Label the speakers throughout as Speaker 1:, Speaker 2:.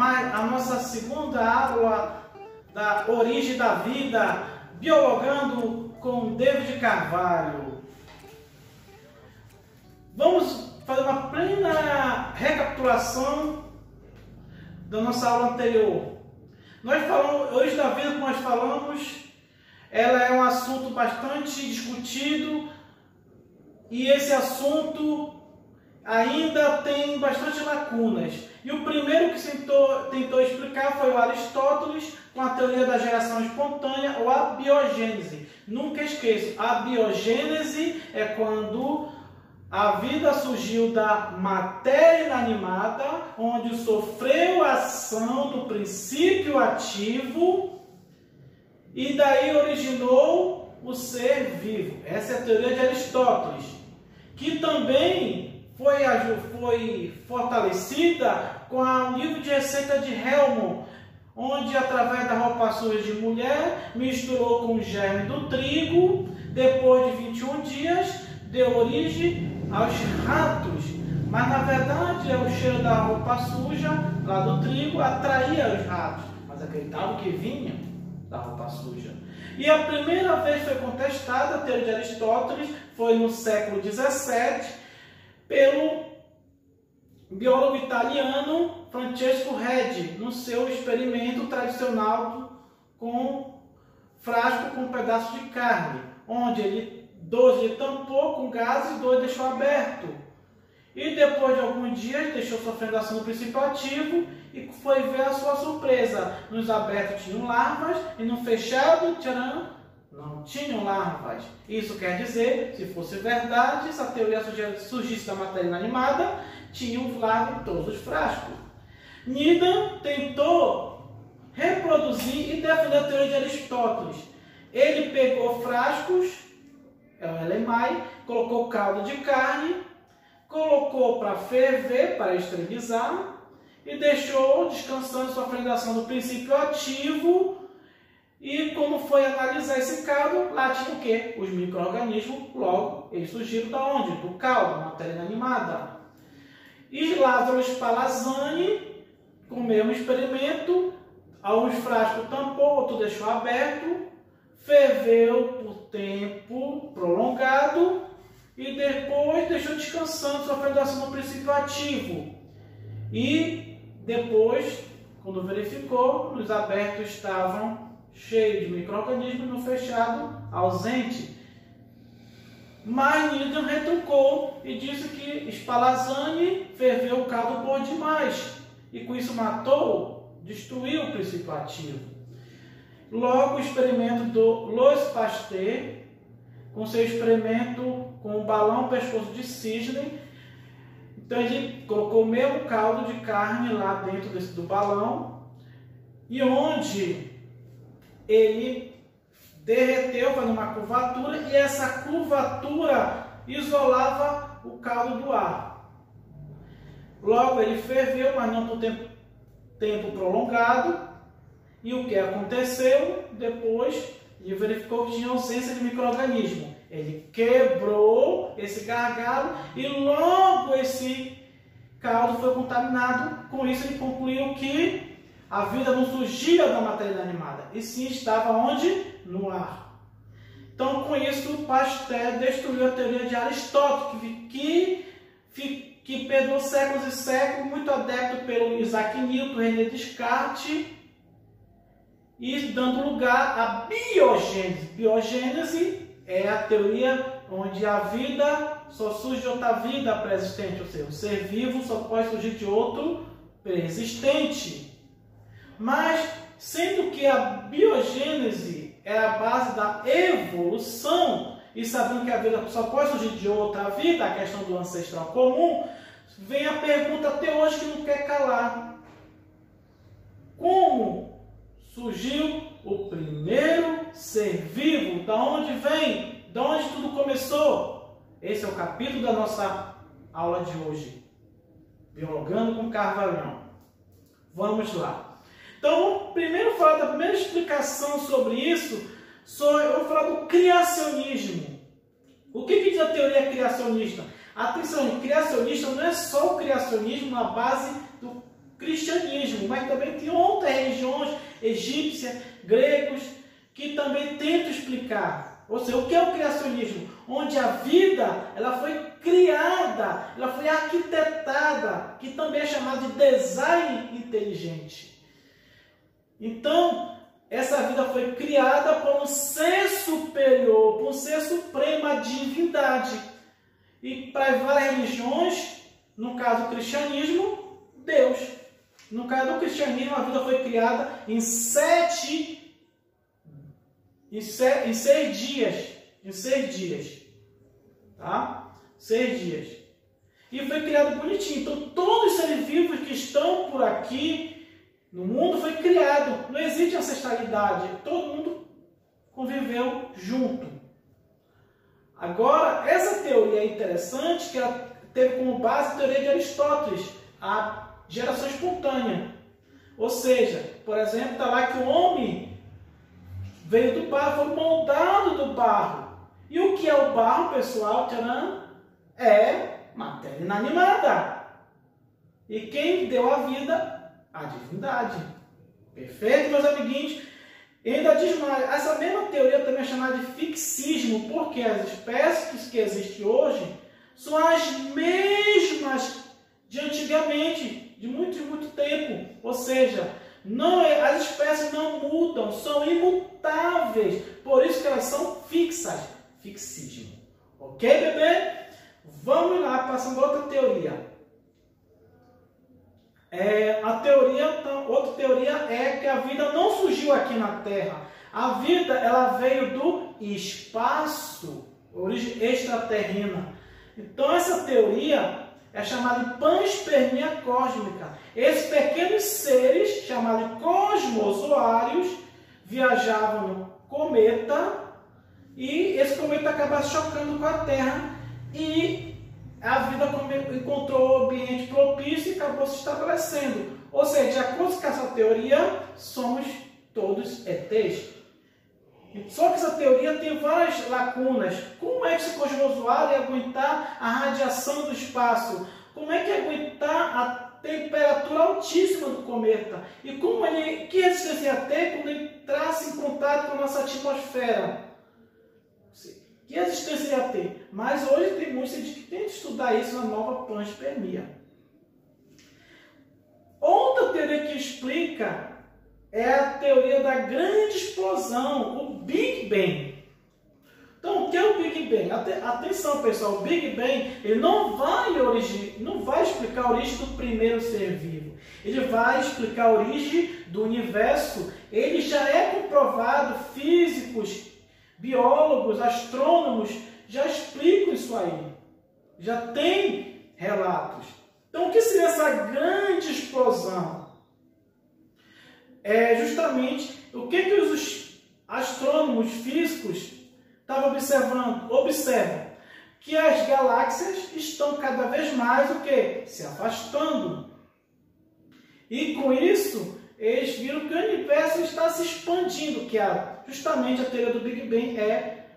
Speaker 1: a nossa segunda aula da origem da vida, biologando com David Carvalho. Vamos fazer uma plena recapitulação da nossa aula anterior. Nós falamos, hoje da vida que nós falamos, ela é um assunto bastante discutido e esse assunto ainda tem bastante lacunas. E o primeiro que tentou explicar foi o Aristóteles com a teoria da geração espontânea ou a biogênese. Nunca esqueça, a biogênese é quando a vida surgiu da matéria inanimada, onde sofreu a ação do princípio ativo e daí originou o ser vivo. Essa é a teoria de Aristóteles, que também foi fortalecida com o livro de receita de Hellman, onde através da roupa suja de mulher misturou com o germe do trigo, depois de 21 dias deu origem aos ratos. Mas na verdade o cheiro da roupa suja lá do trigo atraía os ratos, mas acreditavam que vinha da roupa suja. E a primeira vez foi contestada a teoria de Aristóteles foi no século XVII pelo biólogo italiano Francesco Redi, no seu experimento tradicional com frasco com um pedaço de carne, onde ele 12 tampou com gases e 2 deixou aberto. E depois de alguns dias deixou sofrendo a ação do princípio ativo e foi ver a sua surpresa. Nos abertos tinham larvas e no fechado, tcharam, não tinham larvas. Isso quer dizer, se fosse verdade, se a teoria surgisse da matéria inanimada, tinham larvas em todos os frascos. Needham tentou reproduzir e defender a teoria de Aristóteles. Ele pegou frascos, LMI, colocou caldo de carne, colocou para ferver, para esterilizar, e deixou descansando sofrendo a ação do princípio ativo. E como foi analisar esse caldo, lá tinha o quê? Os micro-organismos, logo, eles surgiram da onde? Do caldo, matéria inanimada. E Lázaro Spallanzani, com o mesmo experimento, alguns frascos tampou, outro deixou aberto, ferveu por tempo prolongado e depois deixou descansando, sofrendo a ação do princípio ativo. E depois, quando verificou, os abertos estavam cheios de micro-organismos, no fechado, ausente. Mas Needham retrucou e disse que Spallanzani ferveu o caldo por demais e com isso matou, destruiu o princípio ativo. Logo, o experimento do Louis Pasteur, com seu experimento com um balão pescoço de cisne. Então, ele colocou o mesmo caldo de carne lá dentro do balão, e onde ele derreteu, fazendo uma curvatura, e essa curvatura isolava o caldo do ar. Logo, ele ferveu, mas não por tempo prolongado. E o que aconteceu depois? Ele verificou que tinha ausência de micro-organismo. Ele quebrou esse gargalo e logo esse caldo foi contaminado. Com isso ele concluiu que a vida não surgia da matéria inanimada, e sim estava onde? No ar. Então com isso Pasteur destruiu a teoria de Aristóteles, que perdeu séculos e séculos, muito adepto pelo Isaac Newton, René Descartes, e dando lugar à biogênese. Biogênese é a teoria onde a vida só surge de outra vida pré-existente, ou seja, o ser vivo só pode surgir de outro pré-existente. Mas, sendo que a biogênese é a base da evolução, e sabendo que a vida só pode surgir de outra vida, a questão do ancestral comum, vem a pergunta até hoje que não quer calar. Como surgiu o primeiro ser vivo? Da onde vem? Da onde tudo começou? Esse é o capítulo da nossa aula de hoje. Biologando com Carvalhão. Vamos lá. Então, primeiro falar da primeira explicação sobre isso, eu vou falar do criacionismo. O que diz a teoria criacionista? Atenção, criacionista não é só o criacionismo na base do cristianismo, mas também tem outras religiões egípcias, gregos, que também tentam explicar. Ou seja, o que é o criacionismo? Onde a vida ela foi criada, ela foi arquitetada, que também é chamado de design inteligente. Então, essa vida foi criada por um ser superior, por um ser supremo, a divindade. E para várias religiões, no caso do cristianismo, Deus. No caso do cristianismo, a vida foi criada em 6 dias. Em 6 dias. Tá? 6 dias. E foi criado bonitinho. Então, todos os seres vivos que estão por aqui no mundo foi criado. Não existe ancestralidade. Todo mundo conviveu junto. Agora, essa teoria é interessante, que ela teve como base a teoria de Aristóteles, a geração espontânea. Ou seja, por exemplo, está lá que o homem veio do barro, foi moldado do barro. E o que é o barro, pessoal? Tcharam, é matéria inanimada. E quem deu a vida? A divindade. Perfeito, meus amiguinhos? E ainda diz mais, essa mesma teoria também é chamada de fixismo, porque as espécies que existem hoje são as mesmas de antigamente, de muito tempo. Ou seja, as espécies não mudam, são imutáveis. Por isso que elas são fixas. Fixismo. Ok, bebê? Vamos lá, passando a outra teoria. Outra teoria é que a vida não surgiu aqui na Terra. A vida ela veio do espaço, origem extraterrena. Então essa teoria é chamada de panspermia cósmica. Esses pequenos seres, chamados de cosmozoários, viajavam no cometa e esse cometa acabava chocando com a Terra e a vida encontrou o ambiente propício e acabou se estabelecendo. Ou seja, de acordo com essa teoria, somos todos ETs. Só que essa teoria tem várias lacunas. Como é que esse cosmozoário ia aguentar a radiação do espaço? Como é que ia aguentar a temperatura altíssima do cometa? E que resistência ia ter quando ele entrasse em contato com a nossa atmosfera? Que existência ia ter? Mas hoje tem muitos que tentam estudar isso na nova panspermia. Outra teoria que explica é a teoria da grande explosão, o Big Bang. Então, o que é o Big Bang? Atenção, pessoal, o Big Bang ele não vai explicar a origem do primeiro ser vivo. Ele vai explicar a origem do universo. Ele já é comprovado, físicos, biólogos, astrônomos já explicam isso aí. Já tem relatos. Então, o que seria essa grande explosão? É justamente o que os astrônomos físicos estavam observando. Observam que as galáxias estão cada vez mais o quê? Se afastando. E com isso, eles viram que o universo está se expandindo, que justamente a teoria do Big Bang é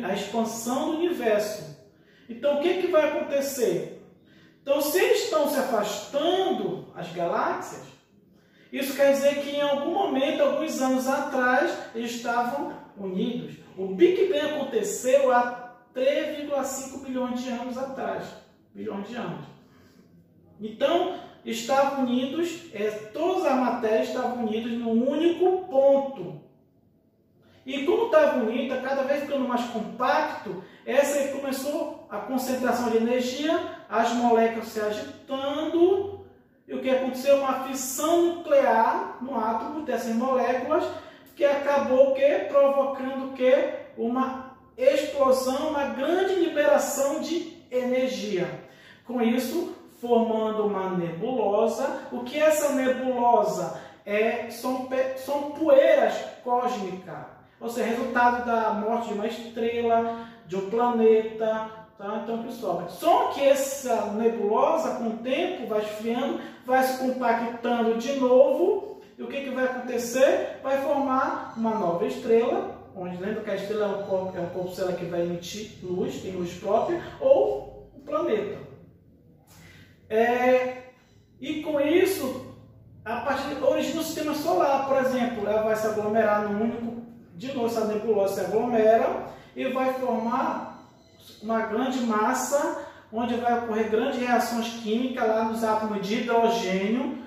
Speaker 1: a expansão do universo. Então, o que vai acontecer? Então, se eles estão se afastando, as galáxias, isso quer dizer que em algum momento, alguns anos atrás, eles estavam unidos. O Big Bang aconteceu há 3,5 bilhões de anos atrás. Bilhões de anos. Então, estavam unidos, todas as matérias estavam unidas num único ponto. E como estava unida, cada vez ficando mais compacto, essa aí começou a concentração de energia, as moléculas se agitando, e o que aconteceu? Uma fissão nuclear no átomo dessas moléculas, que acabou provocando uma explosão, uma grande liberação de energia. Com isso, formando uma nebulosa. O que é essa nebulosa? São poeiras cósmicas, ou seja, resultado da morte de uma estrela, de um planeta. Tá? Então, pessoal, só que essa nebulosa, com o tempo, vai esfriando, vai se compactando de novo, e o que vai acontecer? Vai formar uma nova estrela, onde lembra que a estrela é um corpo estelar que vai emitir luz, tem luz própria, ou um planeta. E com isso, a partir da origem do sistema solar, por exemplo, ela vai se aglomerar num único, de novo essa nebulosa se aglomera e vai formar uma grande massa, onde vai ocorrer grandes reações químicas lá nos átomos de hidrogênio,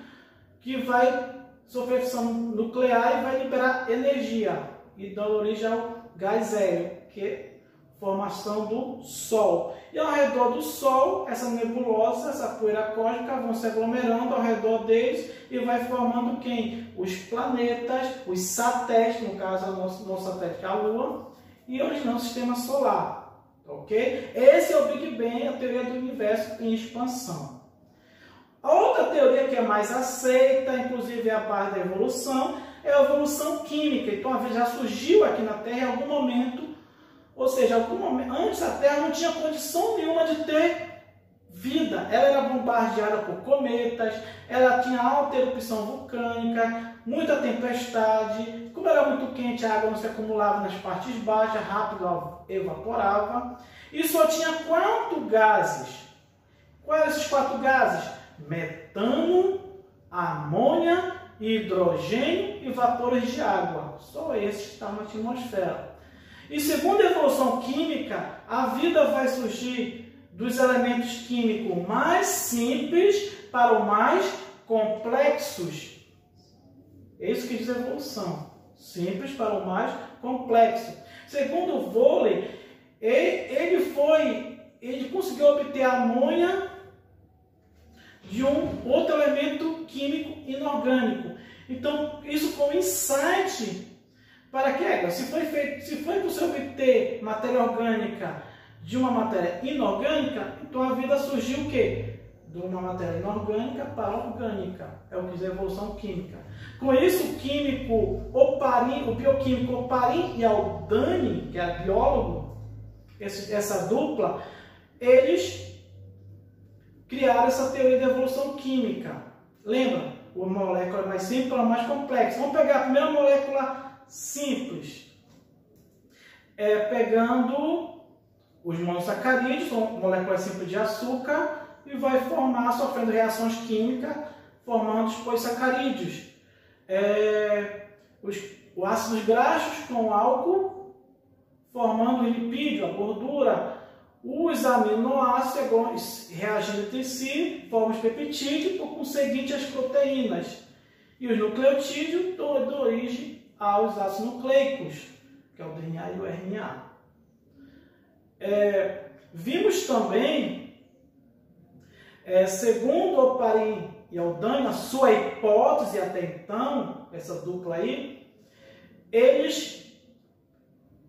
Speaker 1: que vai sofrer fissão nuclear e vai liberar energia, e dá origem ao gás hélio, que é a formação do Sol. E ao redor do Sol, essa nebulosa, essa poeira cósmica vão se aglomerando ao redor deles e vai formando quem? Os planetas, os satélites, no caso o nosso satélite é a Lua, e originando o sistema solar. Ok? Esse é o Big Bang, a teoria do universo em expansão. A outra teoria que é mais aceita, inclusive é a base da evolução, é a evolução química. Então a vida já surgiu aqui na Terra em algum momento, ou seja, antes a Terra não tinha condição nenhuma de ter vida. Ela era bombardeada por cometas, ela tinha alta erupção vulcânica, muita tempestade. Como era muito quente, a água não se acumulava nas partes baixas, rápido evaporava. E só tinha 4 gases. Quais eram esses 4 gases? Metano, amônia, hidrogênio e vapores de água. Só esses que estavam na atmosfera. E segundo a evolução química, a vida vai surgir dos elementos químicos mais simples para os mais complexos. É isso que diz a evolução. Simples para o mais complexo. Segundo o Vogel, ele conseguiu obter a amônia de um outro elemento químico inorgânico. Então, isso foi um insight para que, se foi possível obter matéria orgânica de uma matéria inorgânica, então a vida surgiu o quê? De uma matéria inorgânica para orgânica. É o que diz a evolução química. Com isso, o bioquímico Oparin e Haldane, que é biólogo, essa dupla, eles criaram essa teoria de evolução química. Lembra? A molécula mais simples para a mais complexa. Vamos pegar a primeira molécula simples. Pegando os monossacarídeos, são moléculas simples de açúcar, e vai formar, sofrendo reações químicas, formando os polissacarídeos. Os ácidos graxos com álcool, formando o lipídio, a gordura. Os aminoácidos reagindo entre si, formam os peptídeos, por conseguinte as proteínas. E os nucleotídeos dão origem aos ácidos nucleicos, que é o DNA e o RNA. Vimos também, segundo Oparin e Haldane, a sua hipótese até então, essa dupla aí, eles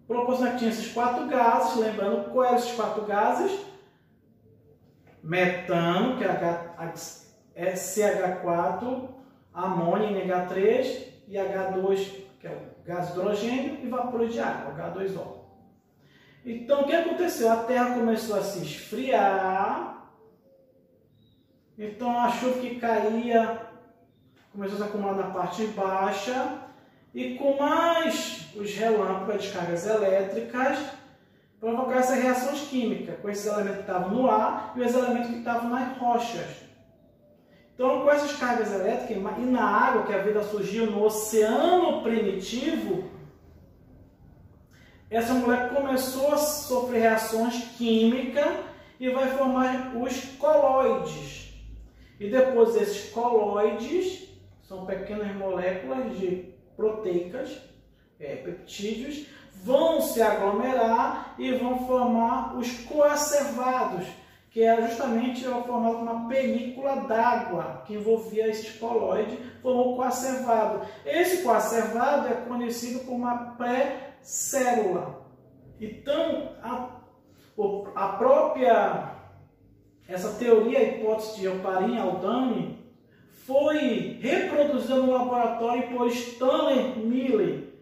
Speaker 1: proporcionaram que tinha esses 4 gases. Lembrando quais eram esses 4 gases? Metano, que é CH4, amônia, NH3, e H2, que é o gás hidrogênio, e vapor de água, H2O. Então, o que aconteceu? A Terra começou a se esfriar, então a chuva que caía começou a se acumular na parte baixa, e com mais os relâmpagos, as descargas elétricas, provocaram essas reações químicas, com esses elementos que estavam no ar e os elementos que estavam nas rochas. Então, com essas cargas elétricas e na água, que a vida surgiu no oceano primitivo, essa molécula começou a sofrer reações químicas e vai formar os coloides. E depois esses coloides, são pequenas moléculas proteicas, peptídeos, vão se aglomerar e vão formar os coacervados, que era justamente formado uma película d'água que envolvia esses coloides, formou o coacervado. Esse coacervado é conhecido como uma pré-célula. Então, essa teoria, a hipótese de Oparin e Haldane, foi reproduzida no laboratório por Stanley Miller,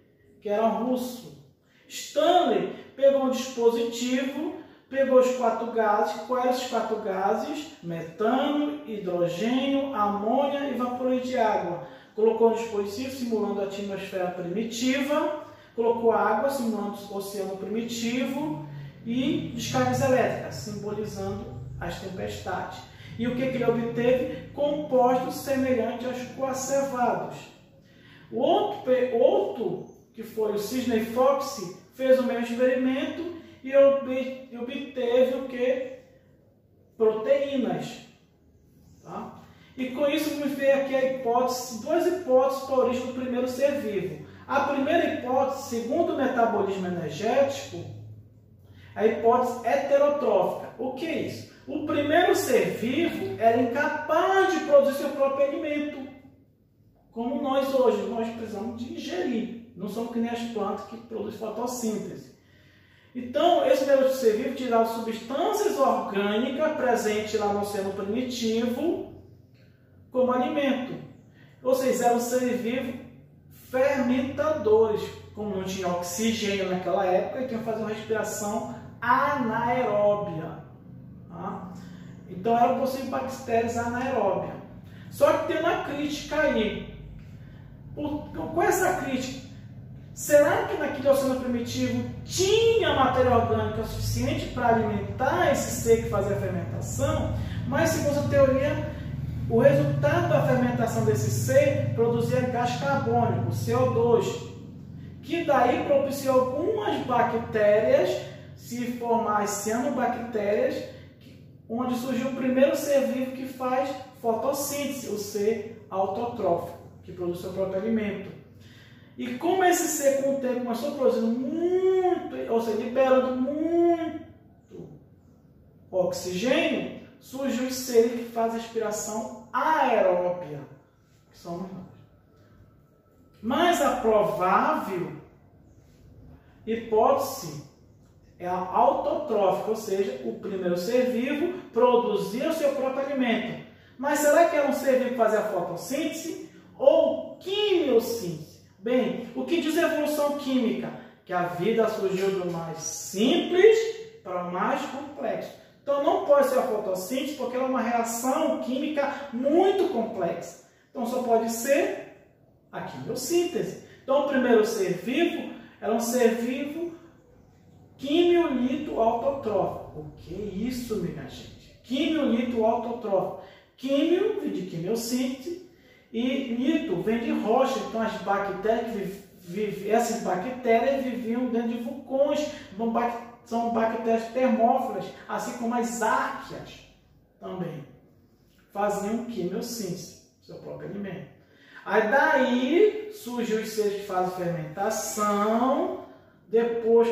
Speaker 1: que era um russo. Stanley pegou um dispositivo, pegou os 4 gases. Quais eram esses 4 gases? Metano, hidrogênio, amônia e vapor de água. Colocou um dispositivo simulando a atmosfera primitiva, colocou água simulando o oceano primitivo e descargas elétricas, simbolizando as tempestades. E o que ele obteve? Compostos semelhantes aos coacervados. O outro, que foi o Sidney Fox, fez o mesmo experimento e obteve o que? Proteínas. Tá? E com isso me veio aqui a hipótese, duas hipóteses para a origem do primeiro ser vivo. A primeira hipótese, segundo o metabolismo energético, a hipótese heterotrófica. O que é isso? O primeiro ser vivo era incapaz de produzir seu próprio alimento. Como nós hoje, nós precisamos de ingerir. Não somos que nem as plantas que produzem fotossíntese. Então, esse primeiro ser vivo tirava substâncias orgânicas presentes lá no oceano primitivo como alimento. Ou seja, eram seres vivos fermentadores. Como não tinha oxigênio naquela época, então fazer uma respiração anaeróbia. Tá? Então eram possíveis bactérias anaeróbias. Só que tem uma crítica aí. Com essa crítica, será que naquele oceano primitivo tinha matéria orgânica suficiente para alimentar esse ser que fazia a fermentação? Mas, segundo a teoria, o resultado da fermentação desse ser produzia gás carbônico, CO2, que daí propiciou algumas bactérias se formar as cianobactérias, onde surgiu o primeiro ser vivo que faz fotossíntese, o ser autotrófico, que produz seu próprio alimento. E como esse ser com o tempo começou produzindo muito, ou seja, liberando muito oxigênio, surgiu os seres que fazem respiração aeróbia, que somos nós. Mas a provável hipótese é a autotrófica, ou seja, o primeiro ser vivo produzia o seu próprio alimento. Mas será que era um ser vivo que fazia fotossíntese ou quimiossíntese? Bem, o que diz a evolução química? Que a vida surgiu do mais simples para o mais complexo. Então não pode ser a fotossíntese porque ela é uma reação química muito complexa. Então só pode ser a quimiossíntese. Então o primeiro ser vivo era um ser vivo quimiolito autotrófico. O que é isso, minha gente? Quimiolito autotrófico. Químio vem de quimiossíntese e lito vem de rocha. Então as bactérias essas bactérias viviam dentro de vulcões. São bactérias termófilas, assim como as árqueas também faziam quimiossíntese, seu próprio alimento. Aí daí surgiu os seres que fazem fermentação, depois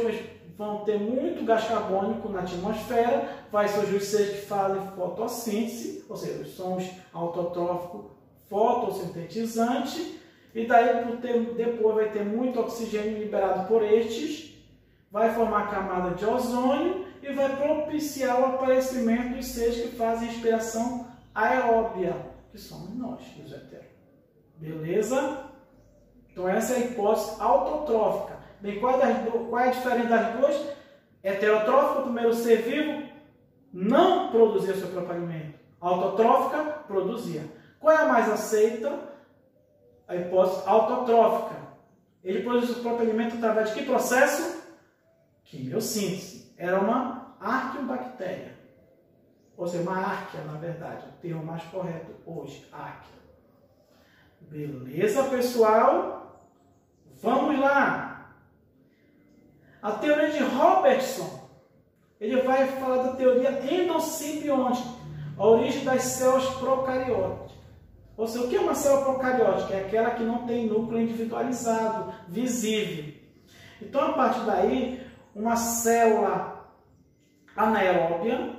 Speaker 1: vão ter muito gás carbônico na atmosfera, vai surgir os seres que fazem fotossíntese, ou seja, somos autotrófico fotossintetizante, e daí depois vai ter muito oxigênio liberado por estes, vai formar a camada de ozônio e vai propiciar o aparecimento dos seres que fazem respiração aeróbia, que somos nós, os heteros. Beleza? Então essa é a hipótese autotrófica. Bem, qual é a diferença das duas? Heterotrófica, o primeiro ser vivo, não produzia seu próprio alimento. Autotrófica, produzia. Qual é a mais aceita? A hipótese autotrófica. Ele produz seu próprio alimento através de que processo? Quimiossíntese. Era uma arqueobactéria. Ou seja, uma árquea, na verdade. O termo mais correto hoje, árquea. Beleza, pessoal? Vamos lá. A teoria de Robertson, ele vai falar da teoria endosimbionte, a origem das células procarióticas. Ou seja, o que é uma célula procariótica? É aquela que não tem núcleo individualizado, visível. Então, a partir daí, uma célula anaeróbia,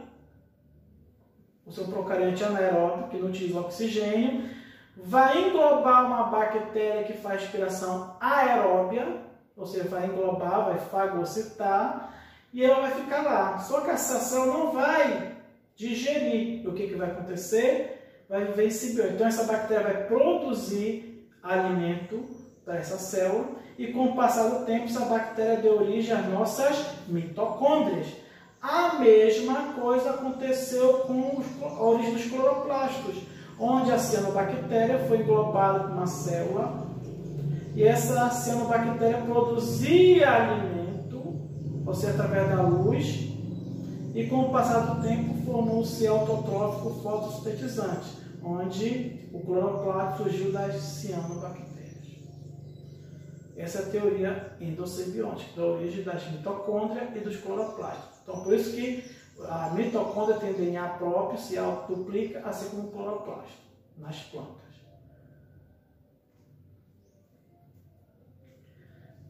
Speaker 1: o seu procarionte anaeróbio, que não utiliza oxigênio, vai englobar uma bactéria que faz respiração aeróbia, ou seja, vai englobar, vai fagocitar, e ela vai ficar lá. Só que essa célula não vai digerir. O que vai acontecer? Vai viver em simbiose. Então, essa bactéria vai produzir alimento para essa célula, e com o passar do tempo, essa bactéria deu origem às nossas mitocôndrias. A mesma coisa aconteceu com a origem dos cloroplastos, onde a cianobactéria foi englobada com uma célula, e essa cianobactéria produzia alimento, ou seja, através da luz, e com o passar do tempo formou-se autotrófico fotossintetizante, onde o cloroplasto surgiu das cianobactérias. Essa é a teoria endossimbiótica, da origem das mitocôndrias e dos cloroplastos. Então, por isso que a mitocôndria tem DNA próprio, se autoduplica, assim como o cloroplasto, nas plantas.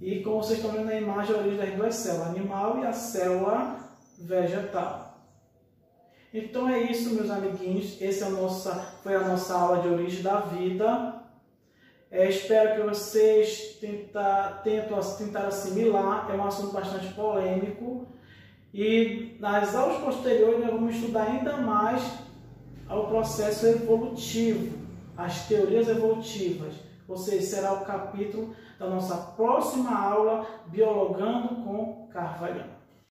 Speaker 1: E como vocês estão vendo na imagem, a origem das duas células, a animal e a célula vegetal. Então é isso, meus amiguinhos. Essa foi a nossa aula de origem da vida. Espero que vocês tentar assimilar. É um assunto bastante polêmico. E nas aulas posteriores nós vamos estudar ainda mais o processo evolutivo, as teorias evolutivas. Ou seja, será o capítulo da nossa próxima aula, Biologando com Carvalhão.